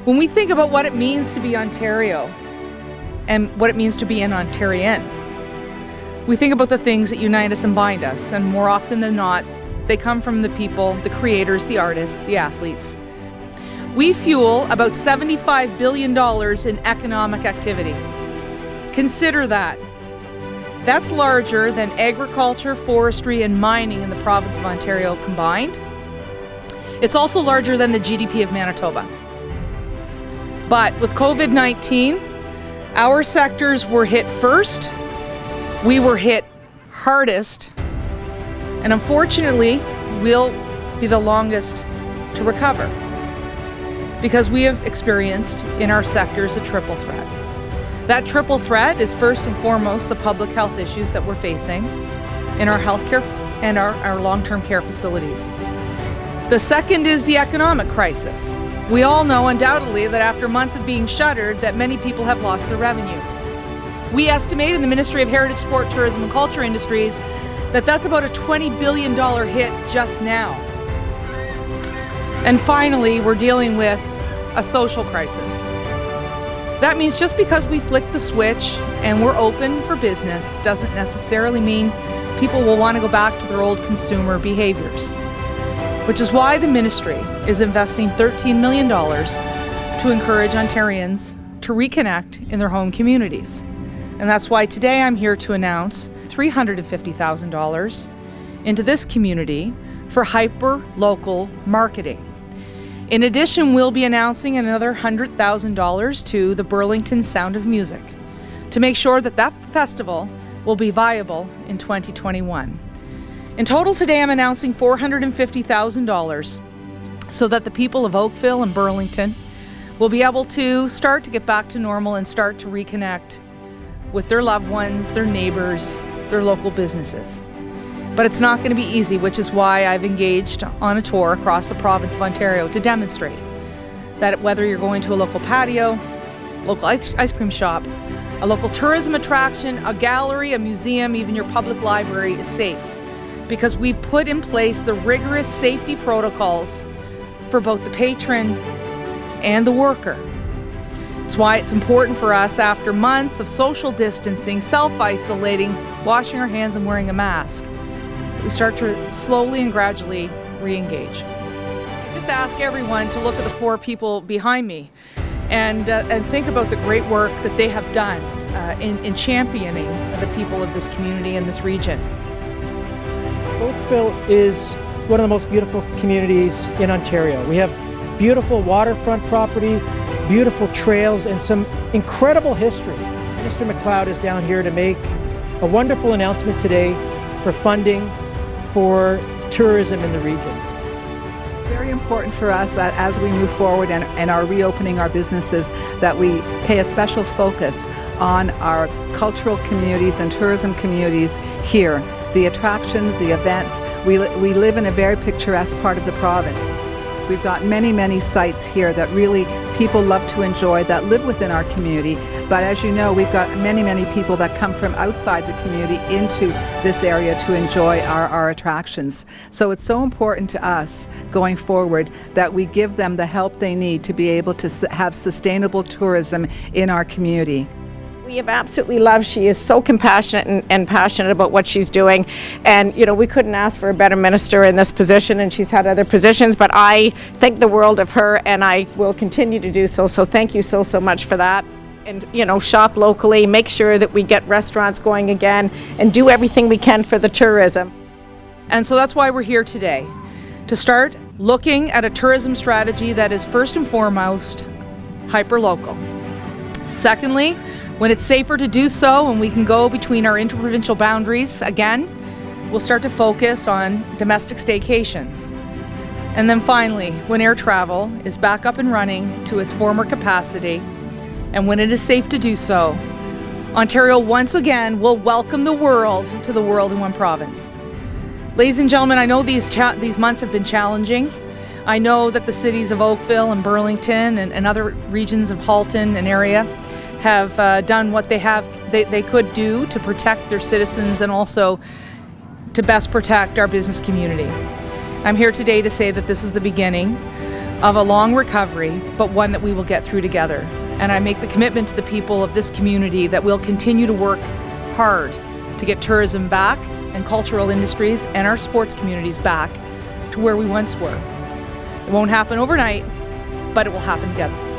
When we think about what it means to be Ontario and what it means to be an Ontarian, we think about the things that unite us and bind us, and more often than not, they come from the people, the creators, the artists, the athletes. We fuel about $75 billion in economic activity. Consider that. That's larger than agriculture, forestry, and mining in the province of Ontario combined. It's also larger than the GDP of Manitoba. But with COVID-19, our sectors were hit first, we were hit hardest, and unfortunately, we'll be the longest to recover because we have experienced in our sectors a triple threat. That triple threat is first and foremost the public health issues that we're facing in our healthcare and our long-term care facilities. The second is the economic crisis. We all know undoubtedly that after months of being shuttered, that many people have lost their revenue. We estimate in the Ministry of Heritage, Sport, Tourism and Culture Industries that that's about a $20 billion hit just now. And finally, we're dealing with a social crisis. That means just because we flick the switch and we're open for business doesn't necessarily mean people will want to go back to their old consumer behaviors. Which is why the ministry is investing $13 million to encourage Ontarians to reconnect in their home communities. And that's why today I'm here to announce $350,000 into this community for hyper-local marketing. In addition, we'll be announcing another $100,000 to the Burlington Sound of Music to make sure that that festival will be viable in 2021. In total today, I'm announcing $450,000 so that the people of Oakville and Burlington will be able to start to get back to normal and start to reconnect with their loved ones, their neighbors, their local businesses. But it's not going to be easy, which is why I've engaged on a tour across the province of Ontario to demonstrate that whether you're going to a local patio, local ice cream shop, a local tourism attraction, a gallery, a museum, even your public library is safe. Because we've put in place the rigorous safety protocols for both the patron and the worker. It's why it's important for us, after months of social distancing, self-isolating, washing our hands and wearing a mask, that we start to slowly and gradually re-engage. Just ask everyone to look at the four people behind me and think about the great work that they have done in championing the people of this community and this region. Oakville is one of the most beautiful communities in Ontario. We have beautiful waterfront property, beautiful trails, and some incredible history. Mr. MacLeod is down here to make a wonderful announcement today for funding for tourism in the region. It's very important for us that as we move forward and are reopening our businesses, that we pay a special focus on our cultural communities and tourism communities here. The attractions, the events. We live in a very picturesque part of the province. We've got many sites here that really people love to enjoy, that live within our community. But as you know, we've got many people that come from outside the community into this area to enjoy our attractions. So it's so important to us going forward that we give them the help they need to be able to have sustainable tourism in our community. We have absolutely loved. She is so compassionate and passionate about what she's doing, and you know, we couldn't ask for a better minister in this position, and she's had other positions, but I think the world of her, and I will continue to do so. So thank you so much for that. And you know, shop locally, make sure that we get restaurants going again, and do everything we can for the tourism. And so that's why we're here today, to start looking at a tourism strategy that is first and foremost hyper-local. Secondly, when it's safer to do so and we can go between our interprovincial boundaries again, we'll start to focus on domestic staycations. And then finally, when air travel is back up and running to its former capacity, and when it is safe to do so, Ontario once again will welcome the world to the world in one province. Ladies and gentlemen, I know these months have been challenging. I know that the cities of Oakville and Burlington and other regions of Halton and area have done what they could do to protect their citizens and also to best protect our business community. I'm here today to say that this is the beginning of a long recovery, but one that we will get through together. And I make the commitment to the people of this community that we'll continue to work hard to get tourism back and cultural industries and our sports communities back to where we once were. It won't happen overnight, but it will happen together.